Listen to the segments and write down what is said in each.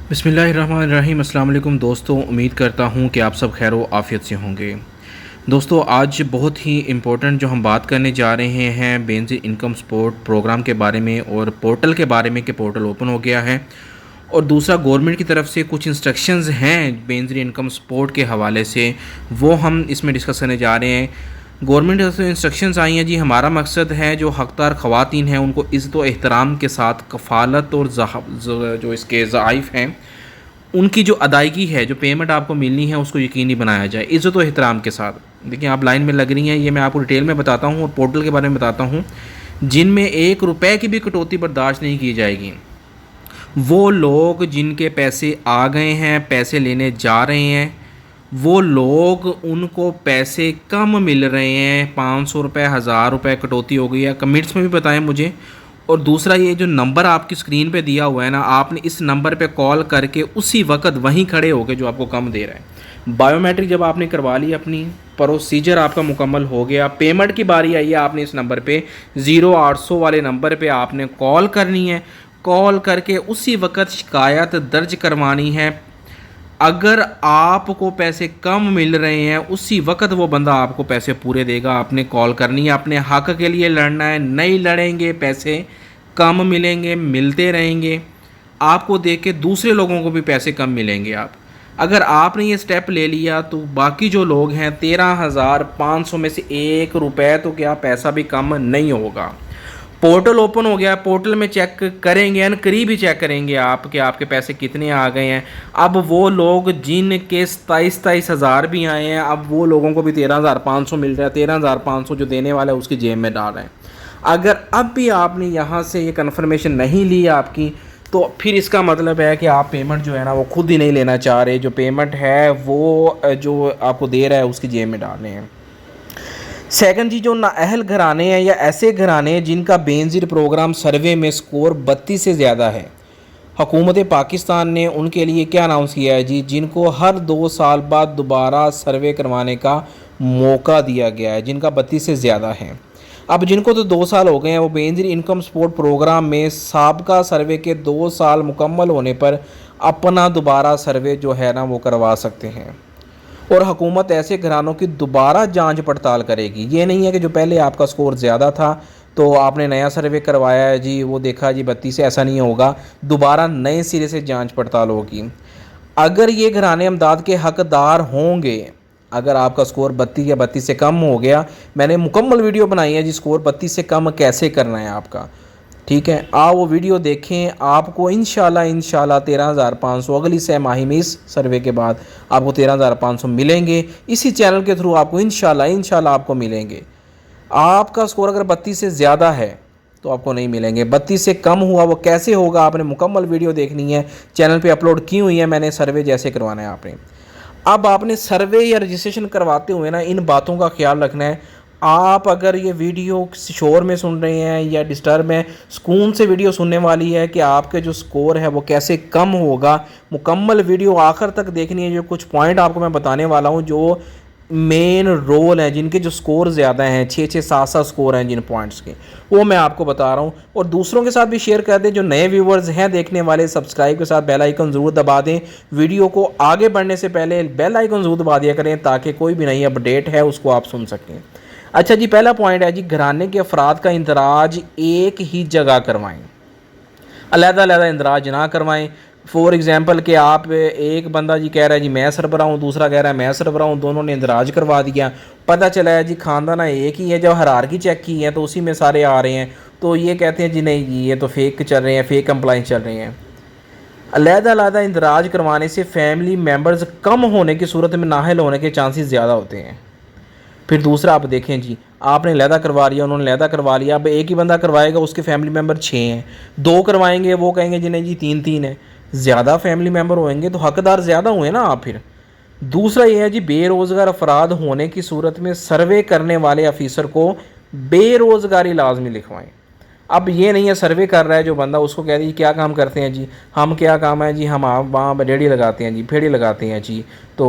बिस्मिल्लाहिर्रहमानिर्रहीम। अस्सलाम वालेकुम दोस्तों, उम्मीद करता हूँ कि आप सब खैर व आफ़ियत से होंगे। दोस्तों, आज बहुत ही इम्पोर्टेंट जो हम बात करने जा रहे हैं बेनज़ीर इनकम सपोर्ट प्रोग्राम के बारे में और पोर्टल के बारे में कि पोर्टल ओपन हो गया है। और दूसरा, गवर्नमेंट की तरफ से कुछ इंस्ट्रक्शंस हैं बेनज़ीर इनकम सपोर्ट के हवाले से, वो हम इसमें डिस्कस करने जा रहे हैं। गवर्नमेंट की तरफ से इंस्ट्रक्शंस आई हैं जी। हमारा मकसद है जो हक़दार ख़वातीन हैं उनको इज़्ज़त व एहतराम के साथ कफ़ालत और जो इसके ज़ाइफ़ हैं उनकी जो अदायगी है, जो पेमेंट आपको मिलनी है, उसको यकीनी बनाया जाए इज़्ज़त व एहतराम के साथ। देखिए, आप लाइन में लग रही हैं, ये मैं आपको डिटेल में बताता हूँ और पोर्टल के बारे में बताता हूँ। जिनमें 1 रुपए की भी कटौती बर्दाश्त नहीं की जाएगी। वो लोग जिनके पैसे आ गए हैं, पैसे लेने जा रहे हैं, वो लोग उनको पैसे कम मिल रहे हैं, 500 रुपये, 1000 रुपये कटौती हो गई है, कमेंट्स में भी बताएं मुझे। और दूसरा, ये जो नंबर आपकी स्क्रीन पे दिया हुआ है ना, आपने इस नंबर पे कॉल करके उसी वक्त वहीं खड़े होकर जो आपको कम दे रहा है, बायोमेट्रिक जब आपने करवा ली, अपनी प्रोसीजर आपका मुकम्मल हो गया, पेमेंट की बारी आई है, आपने इस नंबर पे 0800 वाले नंबर पे आपने कॉल करनी है। कॉल करके उसी वक्त शिकायत दर्ज करवानी है। अगर आपको पैसे कम मिल रहे हैं, उसी वक्त वो बंदा आपको पैसे पूरे देगा। आपने कॉल करनी है, अपने हक़ के लिए लड़ना है। नहीं लड़ेंगे, पैसे कम मिलेंगे, मिलते रहेंगे। आपको देख के दूसरे लोगों को भी पैसे कम मिलेंगे। अगर आपने ये स्टेप ले लिया तो बाकी जो लोग हैं, 13,500 में से 1 रुपये तो क्या पैसा भी कम नहीं होगा। पोर्टल ओपन हो गया, पोर्टल में चेक करेंगे, यानी करीब ही चेक करेंगे आप कि आपके पैसे कितने आ गए हैं। अब वो लोग जिनके 27-27 हज़ार भी आए हैं, अब वो लोगों को भी 13,500 मिल रहा है। 13,500 जो देने वाला है उसकी जेब में डाल रहे हैं। अगर अब भी आपने यहाँ से ये कन्फर्मेशन नहीं ली आपकी, तो फिर इसका मतलब है कि आप पेमेंट जो है ना वो खुद ही नहीं लेना चाह रहे। जो पेमेंट है वो जो आपको दे रहा है उसकी जेब में डालने हैं। सेकंड जी, जो नाअहल घराने हैं या ऐसे घराने हैं जिनका बेनज़ीर प्रोग्राम सर्वे में स्कोर 32 से ज़्यादा है, हुकूमत पाकिस्तान ने उनके लिए क्या अनाउंस किया है जी, जिनको हर 2 साल बाद दोबारा सर्वे करवाने का मौका दिया गया है, जिनका 32 से ज़्यादा है। अब जिनको तो 2 साल हो गए हैं, वो बेनज़ीर इनकम सपोर्ट प्रोग्राम में साबका सर्वे के 2 साल मुकम्मल होने पर अपना दोबारा सर्वे जो है ना वो करवा सकते हैं। और हुकूमत ऐसे घरानों की दोबारा जांच पड़ताल करेगी। ये नहीं है कि जो पहले आपका स्कोर ज़्यादा था तो आपने नया सर्वे करवाया है जी, वो देखा जी 32 से, ऐसा नहीं होगा। दोबारा नए सिरे से जांच पड़ताल होगी। अगर ये घराने इमदाद के हकदार होंगे, अगर आपका स्कोर 32 या 32 से कम हो गया, मैंने मुकम्मल वीडियो बनाई है जी स्कोर 32 से कम कैसे करना है आपका, ठीक है। आप वो वीडियो देखें, आपको इंशाल्लाह 13,500 अगली 6 माही में इस सर्वे के बाद आपको 13,500 मिलेंगे। इसी चैनल के थ्रू आपको इंशाल्लाह आपको मिलेंगे। आपका स्कोर अगर 32 से ज़्यादा है तो आपको नहीं मिलेंगे। 32 से कम हुआ वो कैसे होगा, आपने मुकम्मल वीडियो देखनी है, चैनल पे अपलोड की हुई है मैंने, सर्वे जैसे करवाना है आपने। अब आपने सर्वे या रजिस्ट्रेशन करवाते हुए ना इन बातों का ख्याल रखना है। आप अगर ये वीडियो शोर में सुन रहे हैं या डिस्टर्ब में, सुकून से वीडियो सुनने वाली है कि आपके जो स्कोर है वो कैसे कम होगा, मुकम्मल वीडियो आखिर तक देखनी है। जो कुछ पॉइंट आपको मैं बताने वाला हूँ जो मेन रोल हैं, जिनके जो स्कोर ज़्यादा हैं, 6-6, 7-7 स्कोर हैं जिन पॉइंट्स के, वो मैं आपको बता रहा हूँ। और दूसरों के साथ भी शेयर कर दें। जो नए व्यूवर्स हैं देखने वाले, सब्सक्राइब के साथ बेल आइकन ज़रूर दबा दें। वीडियो को आगे बढ़ने से पहले बेल आइकन ज़रूर दबा दिया करें ताकि कोई भी नई अपडेट है उसको आप सुन सकें। अच्छा जी, पहला पॉइंट है जी, घराने के अफराद का इंदराज एक ही जगह करवाएं, अलग-अलग इंदराज ना करवाएं। फॉर एग्जांपल कि आप, एक बंदा जी कह रहा है जी मैं सरबरा हूँ, दूसरा कह रहा है मैं सरबरा हूँ, दोनों ने इंदराज करवा दिया। पता चला है जी खानदाना एक ही है। जब हरारकी चेक की है तो उसी में सारे आ रहे हैं, तो ये कहते हैं जी नहीं जी ये तो फेक चल रहे हैं, फेक कंप्लाइंस चल रहे हैं। अलग-अलग इंदराज करवाने से फैमिली मेम्बर्स कम होने की सूरत में नाअहल होने के चांसेस ज़्यादा होते हैं। फिर दूसरा, आप देखें जी, आपने लहदा करवा लिया, उन्होंने लहदा करवा लिया। अब एक ही बंदा करवाएगा, उसके फैमिली मेम्बर 6 हैं, 2 करवाएंगे, वो कहेंगे जी नहीं जी 3-3 है। ज़्यादा फैमिली मेम्बर होंगे तो हकदार ज़्यादा हुए ना आप। फिर दूसरा ये है जी, बेरोज़गार अफराद होने की सूरत में सर्वे करने वाले अफीसर को बेरोज़गारी लाजमी लिखवाएं। अब ये नहीं है सर्वे कर रहा है जो बंदा, उसको कह दीजिए क्या काम करते हैं जी, हम क्या काम है जी, हम आप वहाँ रेडी लगाते हैं जी, फेड़ी लगाते हैं जी। तो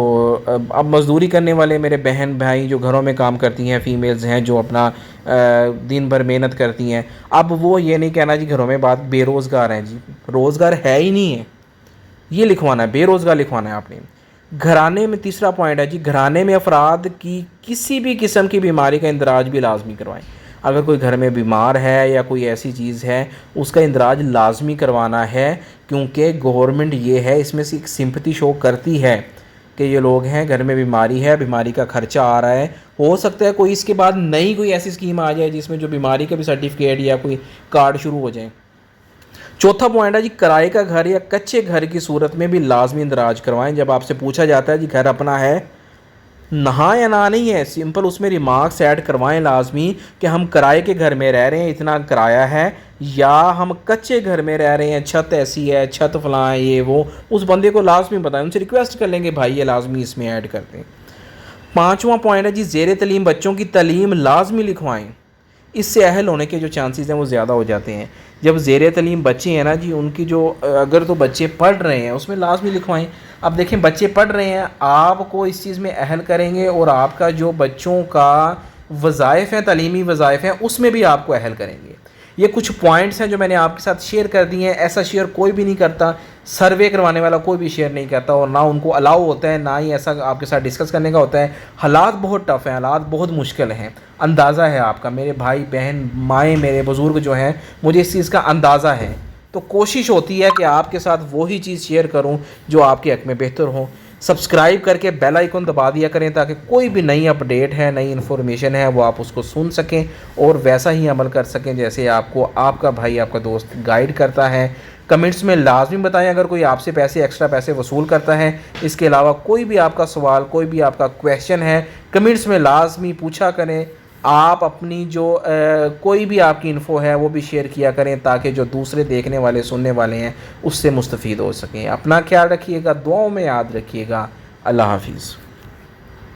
अब मज़दूरी करने वाले मेरे बहन भाई जो घरों में काम करती हैं, फ़ीमेल्स हैं जो अपना दिन भर मेहनत करती हैं, अब वो ये नहीं कहना जी घरों में बात बेरोज़गार हैं जी, रोज़गार है ही नहीं है। ये लिखवाना है, बेरोज़गार लिखवाना है आपने। घराने में तीसरा पॉइंट है जी, घराने में अफराद की किसी भी किस्म की बीमारी का इंदराज भी लाजमी करवाएं। अगर कोई घर में बीमार है या कोई ऐसी चीज़ है, उसका इंदराज लाजमी करवाना है, क्योंकि गवर्नमेंट ये है इसमें से एक सिंपैथी शो करती है कि ये लोग हैं, घर में बीमारी है, बीमारी का खर्चा आ रहा है। हो सकता है कोई इसके बाद नई कोई ऐसी स्कीम आ जाए जिसमें जो बीमारी का भी सर्टिफिकेट या कोई कार्ड शुरू हो जाए। चौथा पॉइंट है जी, किराए का घर या कच्चे घर की सूरत में भी लाजमी इंदराज करवाएं। जब आपसे पूछा जाता है जी घर अपना है, नहा या ना नहीं है, सिंपल उसमें रिमार्क्स ऐड करवाएं लाजमी कि हम किराए के घर में रह रहे हैं, इतना किराया है, या हम कच्चे घर में रह रहे हैं, छत ऐसी है, छत फलां है, ये वो। उस बंदे को लाजमी बताएं, उनसे रिक्वेस्ट कर लेंगे भाई ये लाजमी इसमें ऐड कर दें। पाँचवां पॉइंट है जी, ज़ेर तलीम बच्चों की तलीम लाजमी लिखवाएं। इससे अहल होने के जो चांसेस हैं वो ज़्यादा हो जाते हैं। जब ज़ेर तलीम बच्चे हैं ना जी, उनकी जो अगर तो बच्चे पढ़ रहे हैं उसमें लाजमी लिखवाएं। अब देखें बच्चे पढ़ रहे हैं, आपको इस चीज़ में अहल करेंगे और आपका जो बच्चों का वज़ाइफ हैं, तालीमी वज़ाइफ हैं, उसमें भी आपको अहल करेंगे। ये कुछ पॉइंट्स हैं जो मैंने आपके साथ शेयर कर दिए हैं। ऐसा शेयर कोई भी नहीं करता, सर्वे करवाने वाला कोई भी शेयर नहीं करता, और ना उनको अलाउ होता है, ना ही ऐसा आपके साथ डिस्कस करने का होता है। हालात बहुत टफ़ हैं, हालात बहुत मुश्किल हैं, अंदाज़ा है आपका, मेरे भाई बहन माएँ मेरे बुज़ुर्ग जो हैं, मुझे इस चीज़ का अंदाज़ा है। तो कोशिश होती है कि आपके साथ वही चीज़ शेयर करूं जो आपके हक़ में बेहतर हो। सब्सक्राइब करके बेल आइकन दबा दिया करें ताकि कोई भी नई अपडेट है, नई इन्फॉर्मेशन है, वो आप उसको सुन सकें और वैसा ही अमल कर सकें जैसे आपको आपका भाई, आपका दोस्त गाइड करता है। कमेंट्स में लाजमी बताएं अगर कोई आपसे पैसे, एक्स्ट्रा पैसे वसूल करता है। इसके अलावा कोई भी आपका सवाल, कोई भी आपका क्वेश्चन है, कमेंट्स में लाजमी पूछा करें। आप अपनी जो कोई भी आपकी इन्फो है वो भी शेयर किया करें ताकि जो दूसरे देखने वाले, सुनने वाले हैं, उससे मुस्तफ़ीद हो सकें। अपना ख्याल रखिएगा, दुआओं में याद रखिएगा। अल्लाह हाफिज़।